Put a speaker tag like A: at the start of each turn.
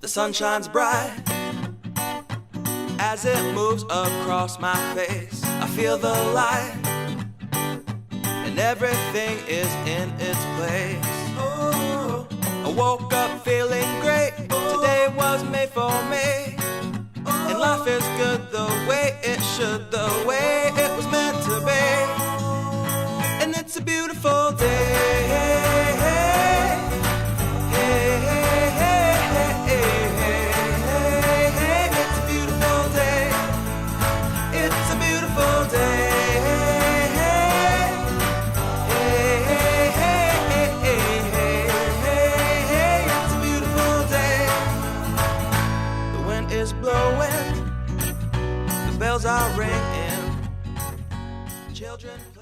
A: The sun shines bright as it moves across my face. I feel the light and everything is in its place. Oh, I woke up feeling great. Today was made for me. And life is good the way it should, the way it was meant to be. And it's a beautiful day. Blowing, the bells are ringing, children play.